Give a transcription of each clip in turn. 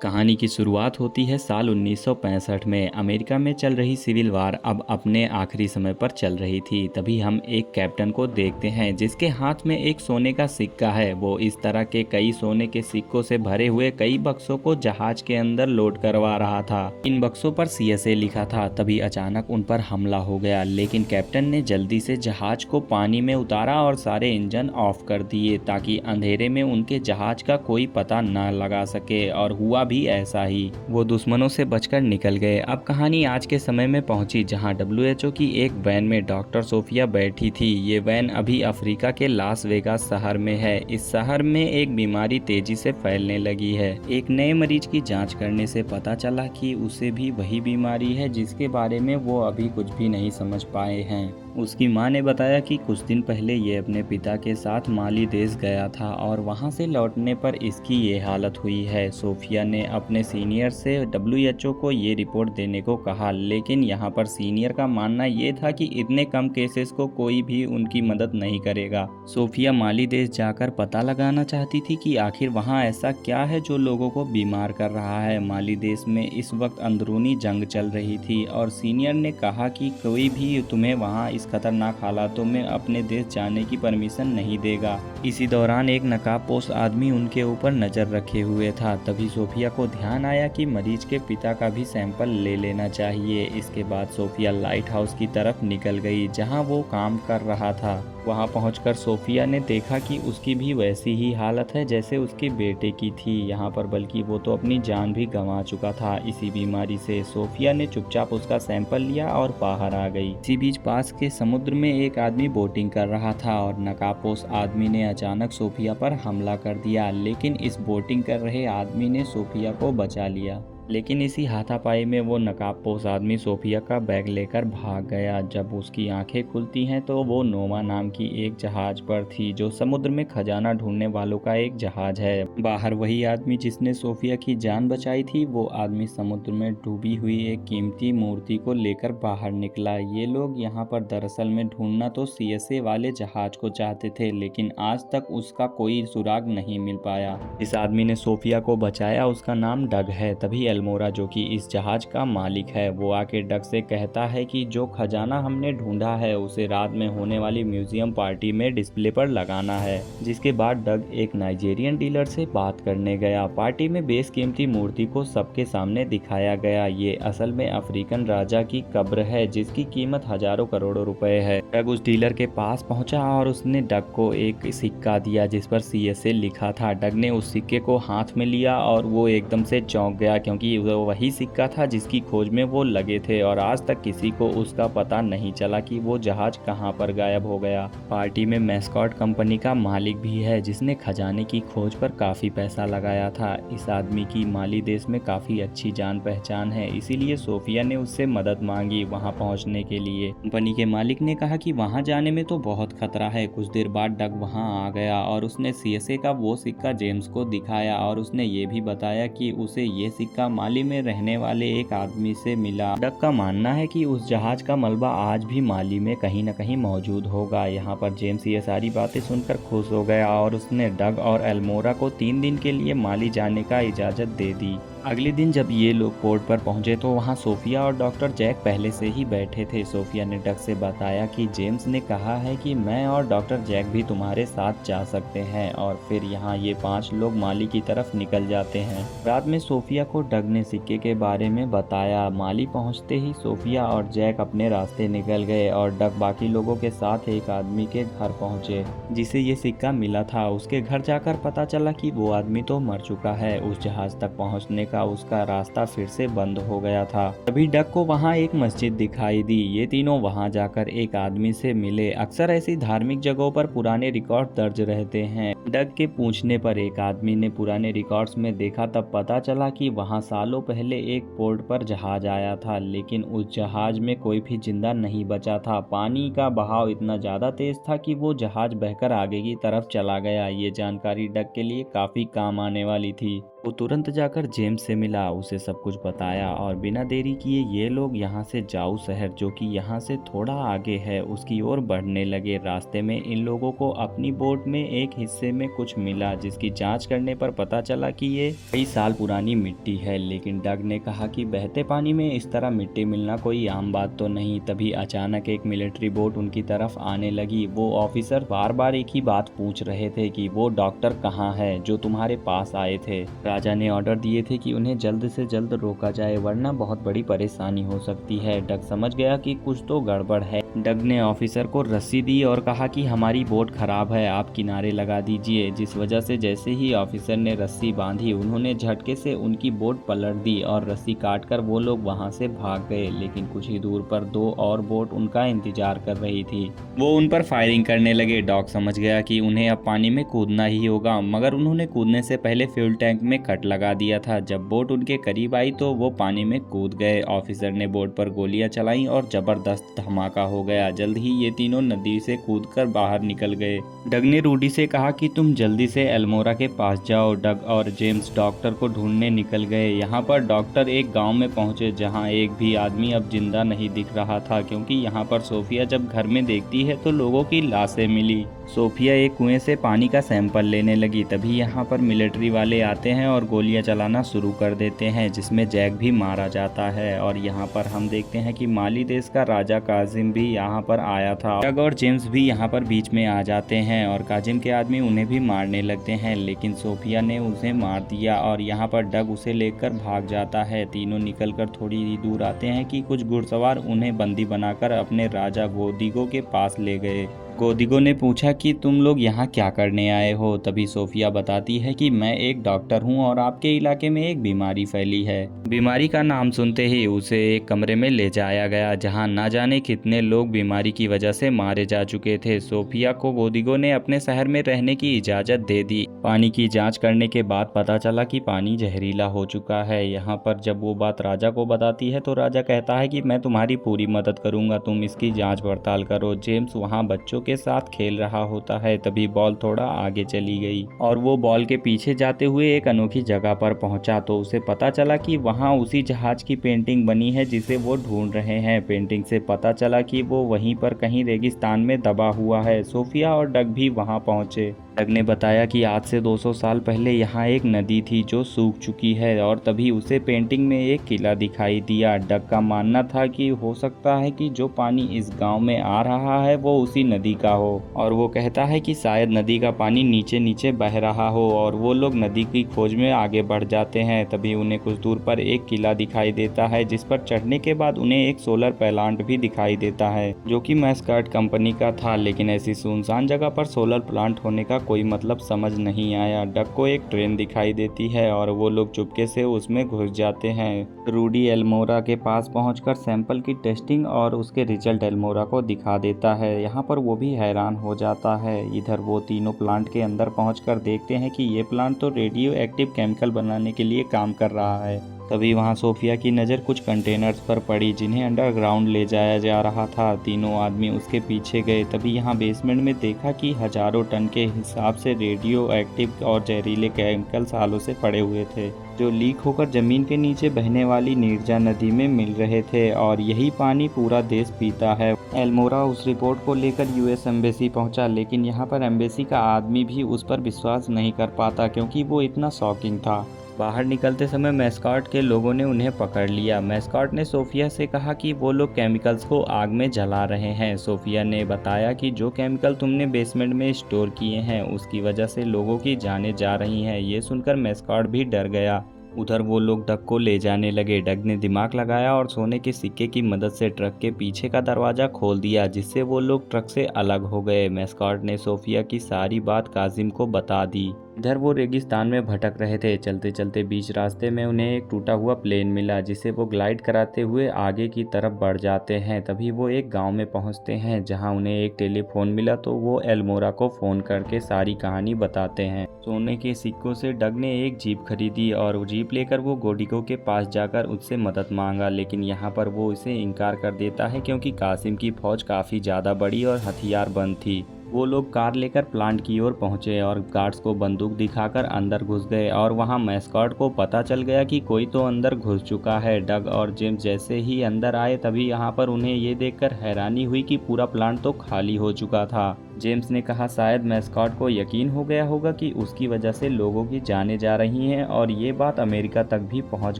कहानी की शुरुआत होती है साल 1965 में। अमेरिका में चल रही सिविल वार अब अपने आखिरी समय पर चल रही थी। तभी हम एक कैप्टन को देखते हैं जिसके हाथ में एक सोने का सिक्का है। वो इस तरह के कई सोने के सिक्कों से भरे हुए कई बक्सों को जहाज के अंदर लोड करवा रहा था। इन बक्सों पर CSA लिखा था। तभी अचानक उन पर हमला हो गया, लेकिन कैप्टन ने जल्दी से जहाज को पानी में उतारा और सारे इंजन ऑफ कर दिए ताकि अंधेरे में उनके जहाज का कोई पता न लगा सके। और हुआ भी ऐसा ही। वो दुश्मनों से बचकर निकल गए। अब कहानी आज के समय में पहुंची जहां WHO की एक वैन में डॉक्टर सोफिया बैठी थी। ये वैन अभी अफ्रीका के लास वेगास शहर में है। इस शहर में एक बीमारी तेजी से फैलने लगी है। एक नए मरीज की जांच करने से पता चला कि उसे भी वही बीमारी है जिसके बारे में वो अभी कुछ भी नहीं समझ पाए हैं। उसकी मां ने बताया कि कुछ दिन पहले ये अपने पिता के साथ माली देश गया था और वहां से लौटने पर इसकी ये हालत हुई है। सोफिया ने अपने सीनियर से WHO को ये रिपोर्ट देने को कहा, लेकिन यहाँ पर सीनियर का मानना ये था कि इतने कम केसेस को कोई भी उनकी मदद नहीं करेगा। सोफिया माली देश जाकर पता लगाना चाहती थी कि आखिर वहाँ ऐसा क्या है जो लोगों को बीमार कर रहा है। माली देश में इस वक्त अंदरूनी जंग चल रही थी और सीनियर ने कहा कि कोई भी तुम्हें वहाँ इस खतरनाक हालातों में अपने देश जाने की परमिशन नहीं देगा। इसी दौरान एक नकाबपोश आदमी उनके ऊपर नजर रखे हुए था। तभी सोफिया को ध्यान आया कि मरीज के पिता का भी सैंपल ले लेना चाहिए। इसके बाद सोफिया लाइट हाउस की तरफ निकल गई जहां वो काम कर रहा था। वहां पहुंचकर सोफिया ने देखा कि उसकी भी वैसी ही हालत है जैसे उसके बेटे की थी। यहाँ पर बल्कि वो तो अपनी जान भी गंवा चुका था इसी बीमारी से। सोफिया ने चुपचाप उसका सैंपल लिया और बाहर आ गई। इसी बीच पास के समुद्र में एक आदमी बोटिंग कर रहा था और नकाबपोश आदमी ने अचानक सोफिया पर हमला कर दिया, लेकिन इस बोटिंग कर रहे आदमी ने सोफिया को बचा लिया। लेकिन इसी हाथापाई में वो नकाबपोश आदमी सोफिया का बैग लेकर भाग गया। जब उसकी आंखें खुलती हैं तो वो नोवा नाम की एक जहाज पर थी जो समुद्र में खजाना ढूंढने वालों का एक जहाज है। बाहर वही आदमी जिसने सोफिया की जान बचाई थी, वो आदमी समुद्र में डूबी हुई एक कीमती मूर्ति को लेकर बाहर निकला। ये लोग यहाँ पर दरअसल में ढूंढना तो CSA वाले जहाज को चाहते थे, लेकिन आज तक उसका कोई सुराग नहीं मिल पाया। इस आदमी ने सोफिया को बचाया, उसका नाम डग है। तभी एल्मोरा, जो कि इस जहाज का मालिक है, वो आके डग से कहता है कि जो खजाना हमने ढूंढा है उसे रात में होने वाली म्यूजियम पार्टी में डिस्प्ले पर लगाना है। जिसके बाद डग एक नाइजीरियन डीलर से बात करने गया। पार्टी में बेशकीमती मूर्ति को सबके सामने दिखाया गया। ये असल में अफ्रीकन राजा की कब्र है जिसकी कीमत हजारों करोड़ों रुपए है। डग उस डीलर के पास पहुंचा और उसने डग को एक सिक्का दिया जिस पर CSA लिखा था। डग ने उस सिक्के को हाथ में लिया और वो एकदम से चौंक गया क्योंकि वो वही सिक्का था जिसकी खोज में वो लगे थे और आज तक किसी को उसका पता नहीं चला कि वो जहाज कहाँ पर गायब हो गया। पार्टी में मैस्कॉट कंपनी का मालिक भी है जिसने खजाने की खोज पर काफी पैसा लगाया था। इस आदमी की माली देश में काफी अच्छी जान पहचान है, इसीलिए सोफिया ने उससे मदद मांगी वहां पहुंचने के लिए। कंपनी के मालिक ने कहा कि वहां जाने में तो बहुत खतरा है। कुछ देर बाद डग वहां आ गया और उसने CSA का वो सिक्का जेम्स को दिखाया और उसने ये भी बताया कि उसे ये सिक्का माली में रहने वाले एक आदमी से मिला। डग का मानना है कि उस जहाज का मलबा आज भी माली में कहीं न कहीं मौजूद होगा। यहाँ पर जेम्स ये सारी बातें सुनकर खुश हो गया और उसने डग और एल्मोरा को 3 दिन के लिए माली जाने का इजाज़त दे दी। अगले दिन जब ये लोग पोर्ट पर पहुंचे तो वहां सोफिया और डॉक्टर जैक पहले से ही बैठे थे। सोफिया ने डग से बताया कि जेम्स ने कहा है कि मैं और डॉक्टर जैक भी तुम्हारे साथ जा सकते हैं और फिर यहाँ ये 5 लोग माली की तरफ निकल जाते हैं। रात में सोफिया को डग ने सिक्के के बारे में बताया। माली पहुंचते ही सोफिया और जैक अपने रास्ते निकल गए और डग बाकी लोगों के साथ एक आदमी के घर पहुंचे जिसे ये सिक्का मिला था। उसके घर जाकर पता चला कि वो आदमी तो मर चुका है। उस जहाज तक पहुंचने का उसका रास्ता फिर से बंद हो गया था। तभी डग को वहां एक मस्जिद दिखाई दी। ये तीनों वहां जाकर एक आदमी से मिले। अक्सर ऐसी धार्मिक जगहों पर पुराने रिकॉर्ड दर्ज रहते हैं। डग के पूछने पर एक आदमी ने पुराने रिकॉर्ड्स में देखा, तब पता चला कि वहां सालों पहले एक पोर्ट पर जहाज आया था, लेकिन उस जहाज में कोई भी जिंदा नहीं बचा था। पानी का बहाव इतना ज्यादा तेज था कि वो जहाज बहकर आगे की तरफ चला गया। ये जानकारी डग के लिए काफी काम आने वाली थी। वो तुरंत जाकर जेम्स से मिला, उसे सब कुछ बताया और बिना देरी किए ये लोग यहाँ से जाऊ शहर, जो कि यहाँ से थोड़ा आगे है, उसकी ओर बढ़ने लगे। रास्ते में इन लोगों को अपनी बोट में एक हिस्से रास्ते में कुछ मिला जिसकी जांच करने पर पता चला कि ये कई साल पुरानी मिट्टी है। लेकिन डग ने कहा कि बहते पानी में इस तरह मिट्टी मिलना कोई आम बात तो नहीं। तभी अचानक एक मिलिट्री बोट उनकी तरफ आने लगी। वो ऑफिसर बार बार एक ही बात पूछ रहे थे कि वो डॉक्टर कहाँ है जो तुम्हारे पास आए थे। राजा ने ऑर्डर दिए थे कि उन्हें जल्द से जल्द रोका जाए वरना बहुत बड़ी परेशानी हो सकती है। डग समझ गया कि कुछ तो गड़बड़ है। डग ने ऑफिसर को रस्सी दी और कहा कि हमारी बोट खराब है, आप किनारे लगा दीजिए। जिस वजह से जैसे ही ऑफिसर ने रस्सी बांधी उन्होंने झटके से उनकी बोट पलट दी और रस्सी काटकर वो लोग वहां से भाग गए। लेकिन कुछ ही दूर पर दो और बोट उनका इंतजार कर रही थी। वो उन पर फायरिंग करने लगे। डॉग समझ गया कि उन्हें अब पानी में कूदना ही होगा, मगर उन्होंने कूदने से पहले फ्यूल टैंक में कट लगा दिया था। जब बोट उनके करीब आई तो वो पानी में कूद गए। ऑफिसर ने बोट पर गोलियां चलाई और जबरदस्त धमाका हो गया। जल्द ही ये तीनों नदी से कूदकर बाहर निकल गए। डग ने रूडी से कहा कि तुम जल्दी से एल्मोरा के पास जाओ। डग और जेम्स डॉक्टर को ढूंढने निकल गए। यहाँ पर डॉक्टर एक गांव में पहुंचे जहां एक भी आदमी अब जिंदा नहीं दिख रहा था, क्योंकि यहाँ पर सोफिया जब घर में देखती है तो लोगों की लाशें मिली। सोफिया एक कुएं से पानी का सैंपल लेने लगी। तभी यहाँ पर मिलिट्री वाले आते हैं और गोलियां चलाना शुरू कर देते हैं, जिसमें जैक भी मारा जाता है। और यहाँ पर हम देखते हैं कि माली देश का राजा काजिम भी यहाँ पर आया था। डग और जेम्स भी यहाँ पर बीच में आ जाते हैं और काजिम के आदमी उन्हें भी मारने लगते हैं, लेकिन सोफिया ने उसे मार दिया और यहाँ पर डग उसे लेकर भाग जाता है। तीनों निकलकर थोड़ी ही दूर आते हैं कि कुछ घुड़सवार उन्हें बंदी बनाकर अपने राजा गोदिगो के पास ले गए। गोदिगो ने पूछा कि तुम लोग यहाँ क्या करने आए हो। तभी सोफिया बताती है कि मैं एक डॉक्टर हूँ और आपके इलाके में एक बीमारी फैली है। बीमारी का नाम सुनते ही उसे एक कमरे में ले जाया गया जहाँ ना जाने कितने लोग बीमारी की वजह से मारे जा चुके थे। सोफिया को गोदिगो ने अपने शहर में रहने की इजाज़त दे दी। पानी की जांच करने के बाद पता चला कि पानी जहरीला हो चुका है। यहाँ पर जब वो बात राजा को बताती है तो राजा कहता है कि मैं तुम्हारी पूरी मदद करूँगा, तुम इसकी जाँच पड़ताल करो। जेम्स वहाँ बच्चों के साथ खेल रहा होता है। तभी बॉल थोड़ा आगे चली गई और वो बॉल के पीछे जाते हुए एक अनोखी जगह पर पहुंचा तो उसे पता चला कि वहां उसी जहाज की पेंटिंग बनी है जिसे वो ढूंढ रहे हैं। पेंटिंग से पता चला कि वो वहीं पर कहीं रेगिस्तान में दबा हुआ है। सोफिया और डग भी वहां पहुंचे। डग ने बताया कि आज से 200 साल पहले यहाँ एक नदी थी जो सूख चुकी है और तभी उसे पेंटिंग में एक किला दिखाई दिया। डग का मानना था कि हो सकता है कि जो पानी इस गांव में आ रहा है वो उसी नदी का हो, और वो कहता है कि शायद नदी का पानी नीचे नीचे बह रहा हो। और वो लोग नदी की खोज में आगे बढ़ जाते हैं। तभी उन्हें कुछ दूर पर एक किला दिखाई देता है जिस पर चढ़ने के बाद उन्हें एक सोलर प्लांट भी दिखाई देता है जो कि मैस्कट कंपनी का था। लेकिन ऐसी सुनसान जगह पर सोलर प्लांट होने का कोई मतलब समझ नहीं आया। डग को एक ट्रेन दिखाई देती है और वो लोग चुपके से उसमें घुस जाते हैं। रूडी एल्मोरा के पास पहुंचकर सैंपल की टेस्टिंग और उसके रिजल्ट एल्मोरा को दिखा देता है। यहाँ पर वो भी हैरान हो जाता है। इधर वो तीनों प्लांट के अंदर पहुंचकर देखते हैं कि ये प्लांट तो रेडियो एक्टिव केमिकल बनाने के लिए काम कर रहा है। तभी वहां सोफिया की नज़र कुछ कंटेनर्स पर पड़ी जिन्हें अंडरग्राउंड ले जाया जा रहा था। तीनों आदमी उसके पीछे गए। तभी यहाँ बेसमेंट में देखा कि हजारों टन के हिसाब से रेडियो एक्टिव और जहरीले केमिकल सालों से पड़े हुए थे जो लीक होकर जमीन के नीचे बहने वाली नीरजा नदी में मिल रहे थे, और यही पानी पूरा देश पीता है। एल्मोरा उस रिपोर्ट को लेकर यूएस एम्बेसी पहुंचा, लेकिन यहाँ पर एम्बेसी का आदमी भी उस पर विश्वास नहीं कर पाता क्योंकि वो इतना शॉकिंग था। बाहर निकलते समय मैस्कॉट के लोगों ने उन्हें पकड़ लिया। मैस्कॉट ने सोफिया से कहा कि वो लोग केमिकल्स को आग में जला रहे हैं। सोफिया ने बताया कि जो केमिकल तुमने बेसमेंट में स्टोर किए हैं उसकी वजह से लोगों की जानें जा रही हैं। ये सुनकर मैस्कॉट भी डर गया। उधर वो लोग डग को ले जाने लगे। डग ने दिमाग लगाया और सोने के सिक्के की मदद से ट्रक के पीछे का दरवाजा खोल दिया, जिससे वो लोग ट्रक से अलग हो गए। मैस्कॉट ने सोफिया की सारी बात काजिम को बता दी। इधर वो रेगिस्तान में भटक रहे थे। चलते चलते बीच रास्ते में उन्हें एक टूटा हुआ प्लेन मिला जिसे वो ग्लाइड कराते हुए आगे की तरफ बढ़ जाते हैं। तभी वो एक गांव में पहुंचते हैं जहां उन्हें एक टेलीफोन मिला तो वो एल्मोरा को फोन करके सारी कहानी बताते हैं। सोने के सिक्कों से डग ने एक जीप खरीदी और जीप लेकर वो गोडिगो के पास जाकर उससे मदद मांगा, लेकिन यहाँ पर वो इसे इनकार कर देता है क्योंकि कासिम की फौज काफ़ी ज़्यादा बड़ी और हथियार बंद थी। वो लोग कार लेकर प्लांट की ओर पहुंचे और गार्ड्स को बंदूक दिखाकर अंदर घुस गए, और वहां मैस्कॉट को पता चल गया कि कोई तो अंदर घुस चुका है। डग और जेम्स जैसे ही अंदर आए तभी यहां पर उन्हें ये देखकर हैरानी हुई कि पूरा प्लांट तो खाली हो चुका था। जेम्स ने कहा शायद मैस्कॉट को यकीन हो गया होगा कि उसकी वजह से लोगों की जानें जा रही हैं और ये बात अमेरिका तक भी पहुंच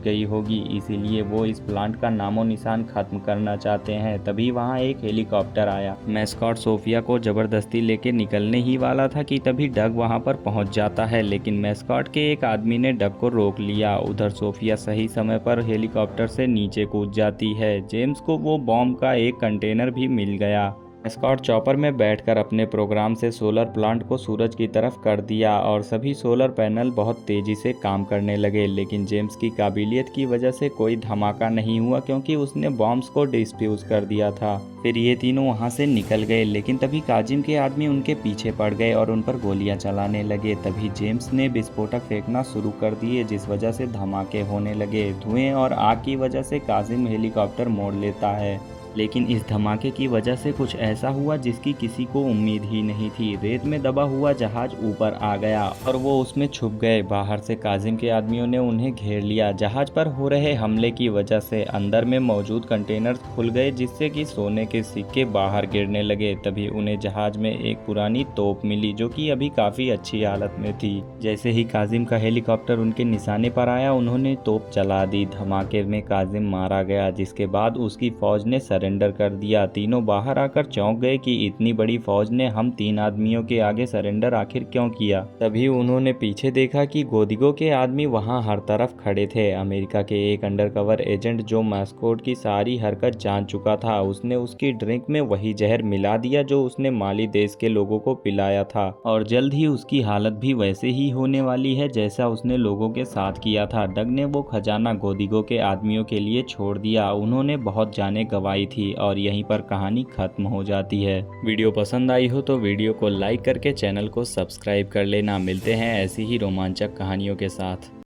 गई होगी, इसीलिए वो इस प्लांट का नामो निशान खत्म करना चाहते हैं। तभी वहां एक हेलीकॉप्टर आया। मैस्कॉट सोफिया को जबरदस्ती लेके निकलने ही वाला था कि तभी डग वहां पर पहुंच जाता है, लेकिन मैस्कॉट के एक आदमी ने डग को रोक लिया। उधर सोफिया सही समय पर हेलीकॉप्टर से नीचे कूद जाती है। जेम्स को वो बॉम्ब का एक कंटेनर भी मिल गया। मैस्कॉट चॉपर में बैठकर अपने प्रोग्राम से सोलर प्लांट को सूरज की तरफ कर दिया और सभी सोलर पैनल बहुत तेजी से काम करने लगे, लेकिन जेम्स की काबिलियत की वजह से कोई धमाका नहीं हुआ क्योंकि उसने बॉम्ब्स को डिस्फ्यूज कर दिया था। फिर ये तीनों वहां से निकल गए, लेकिन तभी काजिम के आदमी उनके पीछे पड़ गए और उन पर गोलियां चलाने लगे। तभी जेम्स ने विस्फोटक फेंकना शुरू कर दिए, जिस वजह से धमाके होने लगे। धुएं और आग की वजह से काजिम हेलीकॉप्टर मोड़ लेता है, लेकिन इस धमाके की वजह से कुछ ऐसा हुआ जिसकी किसी को उम्मीद ही नहीं थी। रेत में दबा हुआ जहाज ऊपर आ गया और वो उसमें छुप गए। बाहर से काजिम के आदमियों ने उन्हें घेर लिया। जहाज पर हो रहे हमले की वजह से अंदर में मौजूद कंटेनर खुल गए, जिससे कि सोने के सिक्के बाहर गिरने लगे। तभी उन्हें जहाज में एक पुरानी तोप मिली जो कि अभी काफी अच्छी हालत में थी। जैसे ही काजिम का हेलीकॉप्टर उनके निशाने पर आया, उन्होंने तोप चला दी। धमाके में काजिम मारा गया, जिसके बाद उसकी फौज ने सरेंडर कर दिया। तीनों बाहर आकर चौंक गए कि इतनी बड़ी फौज ने हम 3 आदमियों के आगे सरेंडर आखिर क्यों किया। तभी उन्होंने पीछे देखा कि गोदिगो के आदमी वहां हर तरफ खड़े थे। अमेरिका के एक अंडरकवर एजेंट जो मैस्कॉट की सारी हरकत जान चुका था, उसने उसकी ड्रिंक में वही जहर मिला दिया जो उसने माली देश के लोगों को पिलाया था, और जल्द ही उसकी हालत भी वैसे ही होने वाली है जैसा उसने लोगों के साथ किया था। डग ने वो खजाना गोदिगो के आदमियों के लिए छोड़ दिया। उन्होंने बहुत जानें गंवाई थी और यहीं पर कहानी खत्म हो जाती है। वीडियो पसंद आई हो तो वीडियो को लाइक करके चैनल को सब्सक्राइब कर लेना। मिलते हैं ऐसी ही रोमांचक कहानियों के साथ।